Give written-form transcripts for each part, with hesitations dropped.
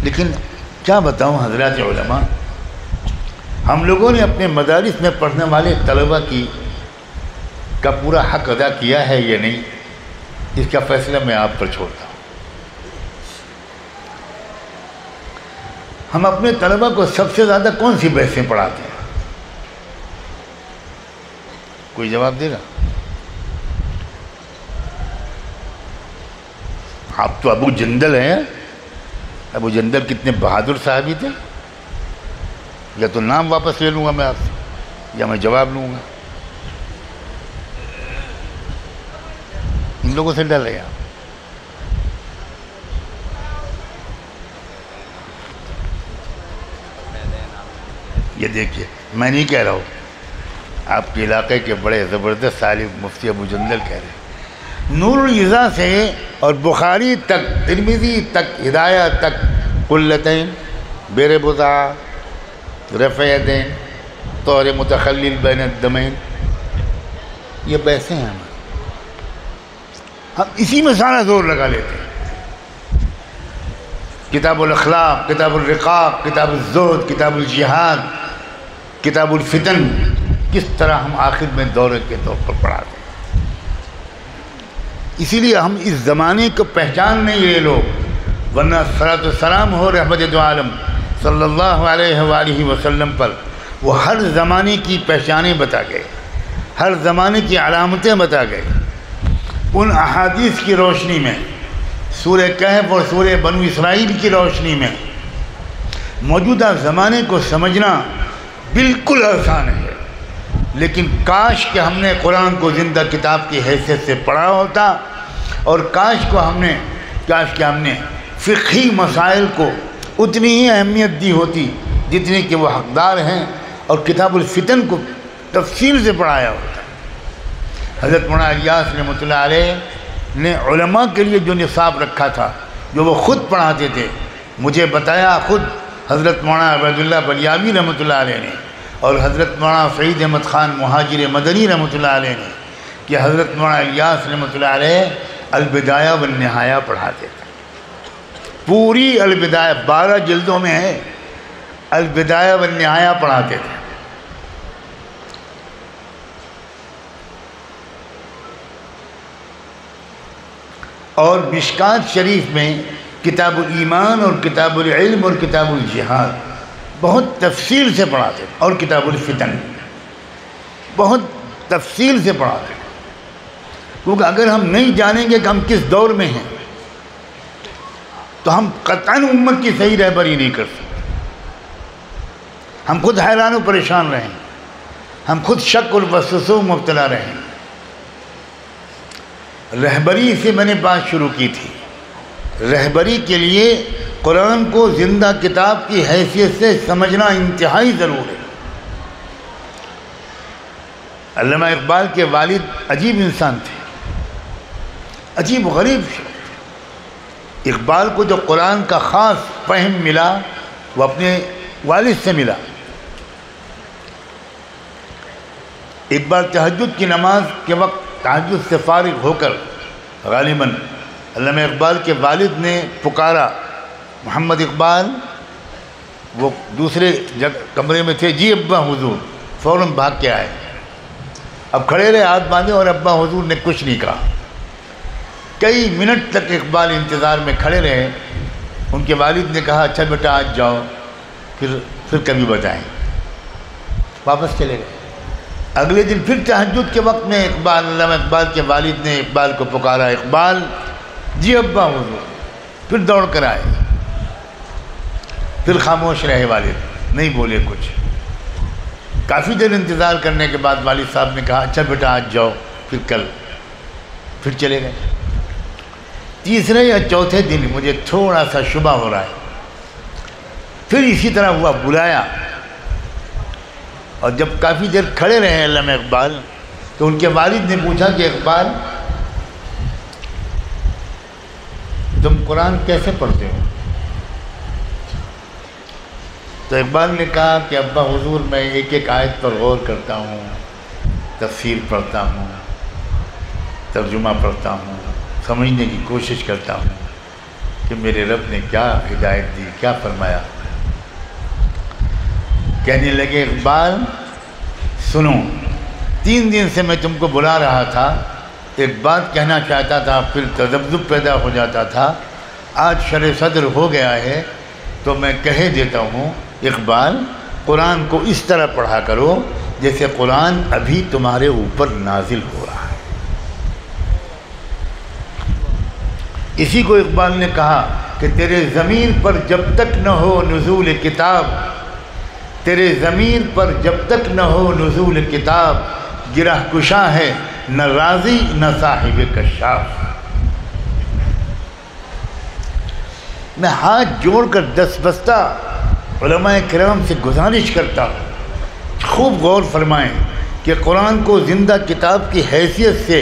لیکن کیا بتاؤں حضرات علماء، ہم لوگوں نے اپنے مدارس میں پڑھنے والے طلبہ کا پورا حق ادا کیا ہے یا نہیں، اس کا فیصلہ میں آپ پر چھوڑتا ہوں۔ ہم اپنے طلبہ کو سب سے زیادہ کون سی بحثیں پڑھاتے ہیں؟ کوئی جواب دے گا؟ آپ تو ابو جندل ہیں۔ ابو جندل کتنے بہادر صحابی تھے۔ یا تو نام واپس لے لوں گا میں آپ سے، یا میں جواب لوں گا۔ ان لوگوں سے ڈر رہے آپ۔ یہ دیکھیے، میں نہیں کہہ رہا ہوں، آپ کے علاقے کے بڑے زبردست عالم مفتی ابو جندل کہہ رہے ہیں۔ نور العزا سے اور بخاری تک، ترمذی تک، ہدایہ تک، قلتین، بیر بضع، رفع یدین، طور متخلل بین الدمین، یہ بحثیں ہیں ہم اسی میں سارا زور لگا لیتے ہیں۔ کتاب الاخلاق، کتاب الرقاق، کتاب الزہد، کتاب الجہاد، کتاب الفتن، کس طرح ہم آخر میں دورے کے طور پر پڑھاتے ہیں۔ اسی لیے ہم اس زمانے کو پہچان نہیں یہ لوگ، ورنہ صلاۃ والسلام ہو رحمت دو عالم صلی اللہ علیہ وآلہ وسلم پر، وہ ہر زمانے کی پہچانیں بتا گئے، ہر زمانے کی علامتیں بتا گئے۔ ان احادیث کی روشنی میں، سورہ کہف اور سورہ بنو اسرائیل کی روشنی میں موجودہ زمانے کو سمجھنا بالکل آسان ہے، لیکن کاش کہ ہم نے قرآن کو زندہ کتاب کی حیثیت سے پڑھا ہوتا، اور کاش کہ ہم نے فقہی مسائل کو اتنی ہی اہمیت دی ہوتی جتنی کہ وہ حقدار ہیں، اور کتاب الفتن کو تفصیل سے پڑھایا ہوتا۔ حضرت مولانا الیاس رحمۃ اللہ علیہ نے علماء کے لیے جو نصاب رکھا تھا، جو وہ خود پڑھاتے تھے، مجھے بتایا خود حضرت مولانا عبید اللہ بلیاوی رحمۃ اللہ علیہ نے، اور حضرت مولانا سعید احمد خان مہاجر مدنی رحمۃ اللہ علیہ نے، کہ حضرت مولانا الیاس رحمۃ اللہ علیہ البدایہ والنہایہ پڑھاتے تھے۔ پوری البدایہ 12 جلدوں میں ہے، البدایہ والنہایہ پڑھاتے تھے۔ اور مشکات شریف میں کتاب الایمان اور کتاب العلم اور کتاب الجہاد بہت تفصیل سے پڑھاتے تھے، اور کتاب الفتن بہت تفصیل سے پڑھاتے تھے، کیونکہ اگر ہم نہیں جانیں گے کہ ہم کس دور میں ہیں تو ہم قطعاً امت کی صحیح رہبری نہیں کر سکتے۔ ہم خود حیران و پریشان رہیں، ہم خود شک اور وسوسوں میں مبتلا رہیں۔ رہبری سے میں نے بات شروع کی تھی، رہبری کے لیے قرآن کو زندہ کتاب کی حیثیت سے سمجھنا انتہائی ضرور ہے۔ علامہ اقبال کے والد عجیب انسان تھے، عجیب و غریب شخص۔ اقبال کو جو قرآن کا خاص فہم ملا وہ اپنے والد سے ملا۔ اقبال تہجد کی نماز کے وقت تہجد سے فارغ ہو کر غالباً علامہ اقبال کے والد نے پکارا، محمد اقبال، وہ دوسرے کمرے میں تھے، جی ابا حضور، فوراً بھاگ کے آئے۔ اب کھڑے رہے ہاتھ باندھے، اور ابا حضور نے کچھ نہیں کہا۔ کئی منٹ تک اقبال انتظار میں کھڑے رہے۔ ان کے والد نے کہا، اچھا بیٹا آج جاؤ، پھر کبھی بتائیں۔ واپس چلے گئے۔ اگلے دن پھر تہجد کے وقت میں علامہ اقبال کے والد نے اقبال کو پکارا، اقبال، جی ابا حضور، پھر دوڑ کر آئے۔ پھر خاموش رہے والد، نہیں بولے کچھ۔ کافی دیر انتظار کرنے کے بعد والد صاحب نے کہا، اچھا بیٹا آج جاؤ، پھر کل۔ پھر چلے گئے۔ تیسرے یا چوتھے دن مجھے تھوڑا سا شبہ ہو رہا ہے، پھر اسی طرح ہوا، بلایا، اور جب کافی دیر کھڑے رہے علامہ اقبال تو ان کے والد نے پوچھا کہ اقبال، تم قرآن کیسے پڑھتے ہو؟ تو اقبال نے کہا کہ ابا حضور، میں ایک ایک آیت پر غور کرتا ہوں، تفسیر پڑھتا ہوں، ترجمہ پڑھتا ہوں، سمجھنے کی کوشش کرتا ہوں، کہ میرے رب نے کیا ہدایت دی، کیا فرمایا۔ کہنے لگے اقبال سنو، 3 دن سے میں تم کو بلا رہا تھا، ایک بات کہنا چاہتا تھا، پھر تذبذب پیدا ہو جاتا تھا، آج شرح صدر ہو گیا ہے تو میں کہہ دیتا ہوں اقبال قرآن کو اس طرح پڑھا کرو جیسے قرآن ابھی تمہارے اوپر نازل ہو رہا ہے۔ اسی کو اقبال نے کہا کہ تیرے ضمیر پر جب تک نہ ہو نزول کتاب، تیرے ضمیر پر جب تک نہ ہو نزول کتاب، گرہ کشا ہے نہ راضی نہ صاحب کشاف۔ میں ہاتھ جوڑ کر دست بستہ علماء کرام سے گزارش کرتا ہوں خوب غور فرمائیں کہ قرآن کو زندہ کتاب کی حیثیت سے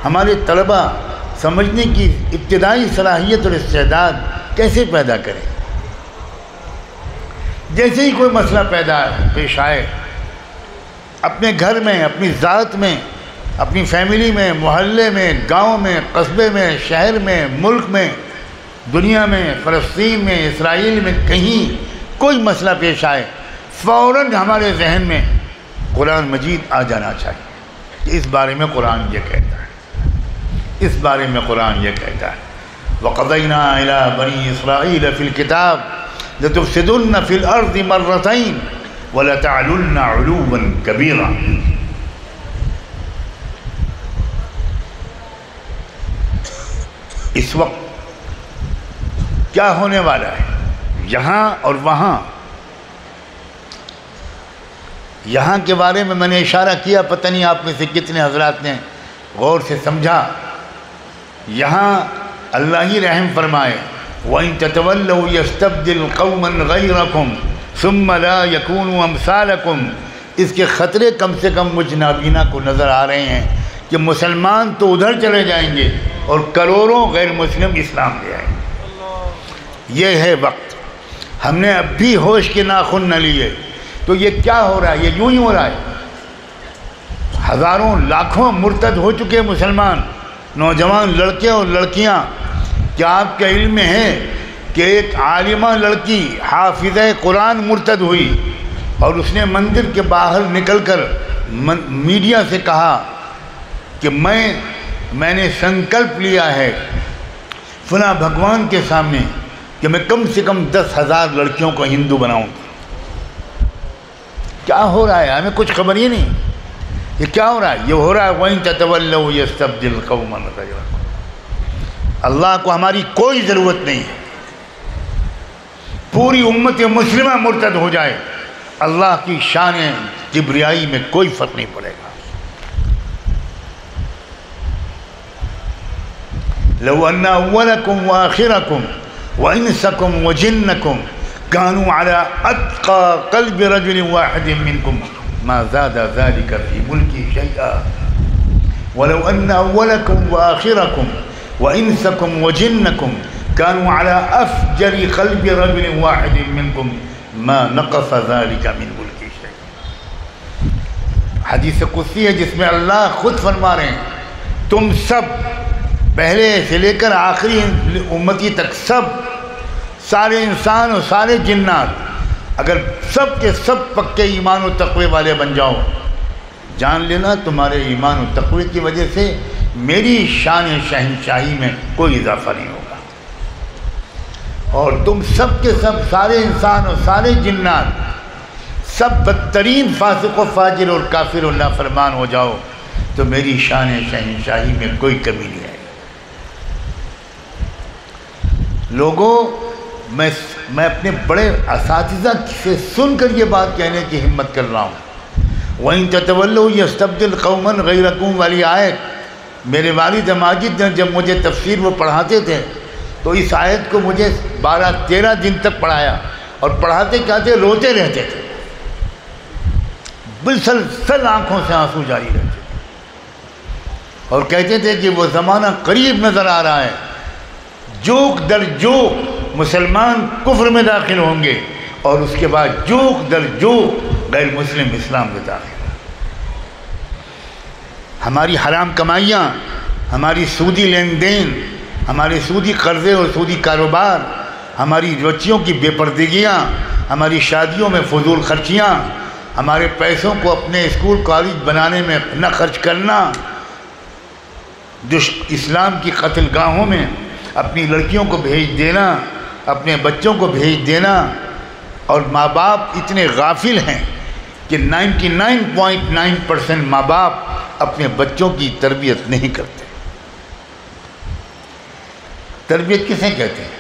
ہمارے طلباء سمجھنے کی ابتدائی صلاحیت اور استعداد کیسے پیدا کریں۔ جیسے ہی کوئی مسئلہ پیش آئے، اپنے گھر میں، اپنی ذات میں، اپنی فیملی میں، محلے میں، گاؤں میں، قصبے میں، شہر میں، ملک میں، دنیا میں، فلسطین میں، اسرائیل میں، کہیں کوئی مسئلہ پیش آئے، فوراً ہمارے ذہن میں قرآن مجید آ جانا چاہیے کہ اس بارے میں قرآن یہ کہتا ہے، اس بارے میں قرآن یہ کہتا ہے۔ وَقَضَيْنَا إِلَىٰ بَنِي إِسْرَائِيلَ فِي الْكِتَابِ لَتُفْسِدُنَّ فِي الْأَرْضِ مَرَّتَيْنِ وَلَتَعْلُنَّ عُلُوًّا كَبِيرًا۔ اس وقت کیا ہونے والا ہے یہاں اور وہاں، یہاں کے بارے میں نے اشارہ کیا، پتہ نہیں آپ میں سے کتنے حضرات نے غور سے سمجھا۔ یہاں اللہ ہی رحم فرمائے، وَإِن تَتَوَلَّوْا يَسْتَبْدِلْ قَوْمًا غَيْرَكُمْ ثُمَّ لَا يَكُونُوا أَمْثَالَكُمْ۔ اس کے خطرے کم سے کم مجھ نابینا کو نظر آ رہے ہیں کہ مسلمان تو ادھر چلے جائیں گے اور کروڑوں غیر مسلم اسلام لے آئیں گے۔ یہ ہے وقت، ہم نے اب بھی ہوش کے ناخن نہ لیے تو یہ کیا ہو رہا ہے؟ یہ یوں ہی ہو رہا ہے۔ ہزاروں لاکھوں مرتد ہو چکے مسلمان، نوجوان لڑکے اور لڑکیاں۔ کیا آپ کے علم میں ہے کہ ایک عالمہ لڑکی حافظہ قرآن مرتد ہوئی اور اس نے مندر کے باہر نکل کر میڈیا سے کہا کہ میں نے سنکلپ لیا ہے فلاں بھگوان کے سامنے کہ میں کم سے کم 10,000 لڑکیوں کو ہندو بناؤں گا۔ کیا ہو رہا ہے ہمیں کچھ خبر ہی نہیں، یہ کیا ہو رہا ہے؟ یہ ہو رہا ہے وَإِن تَتَوَلَّوْا يَسْتَبْدِلْ قَوْمًا غَيْرَكُمْ۔ اللہ کو ہماری کوئی ضرورت نہیں ہے، پوری امت مسلمہ مرتد ہو جائے، اللہ کی شان کبریائی میں کوئی فرق نہیں پڑے گا۔ لو ان اولکم وآخرکم وانسکم وجنکم كانوا على اتقى قلب رجل واحد منكم ما زاد ذلك في ملكي شيئا ولو ان اولکم وآخرکم وانسکم وجنکم كانوا على افجر قلب رجل واحد منكم ما نقص ذلك من ملكي شيئا۔ حدیث قدسی ہے جس میں اللہ خود فرما رہے ہیں تم سب پہلے سے لے کر آخری امتی تک سب، سارے انسان اور سارے جنات اگر سب کے سب پکے ایمان و تقوی والے بن جاؤ، جان لینا تمہارے ایمان و تقوی کی وجہ سے میری شان شہنشاہی میں کوئی اضافہ نہیں ہوگا، اور تم سب کے سب، سارے انسان اور سارے جنات سب بدترین فاسق و فاجر اور کافر و نافرمان ہو جاؤ تو میری شان شہنشاہی میں کوئی کمی نہیں ہے۔ لوگوں، میں اپنے بڑے اساتذہ سے سن کر یہ بات کہنے کی ہمت کر رہا ہوں۔ وَإِن تَتَوَلَّوْا يَسْتَبْدِلْ قَوْمًا غَيْرَكُمْ والی آیت میرے والد ماجد نے جب مجھے تفسیر وہ پڑھاتے تھے تو اس آیت کو مجھے 12-13 دن تک پڑھایا، اور پڑھاتے کیا تھے، روتے رہتے تھے، بالسلسل آنکھوں سے آنسو جاری رہتے تھے، اور کہتے تھے کہ وہ زمانہ قریب نظر آ رہا ہے، جوک در جوک مسلمان کفر میں داخل ہوں گے اور اس کے بعد جوک در جوک غیر مسلم اسلام میں داخل ہوں گے۔ ہماری حرام کمائیاں، ہماری سودی لین دین، ہمارے سودی قرضے اور سودی کاروبار، ہماری بچیوں کی بے پردگیاں، ہماری شادیوں میں فضول خرچیاں، ہمارے پیسوں کو اپنے اسکول کالج بنانے میں نہ خرچ کرنا، جو اسلام کی قتل گاہوں میں اپنی لڑکیوں کو بھیج دینا، اپنے بچوں کو بھیج دینا، اور ماں باپ اتنے غافل ہیں کہ 99.9% ماں باپ اپنے بچوں کی تربیت نہیں کرتے۔ تربیت کسے کہتے ہیں؟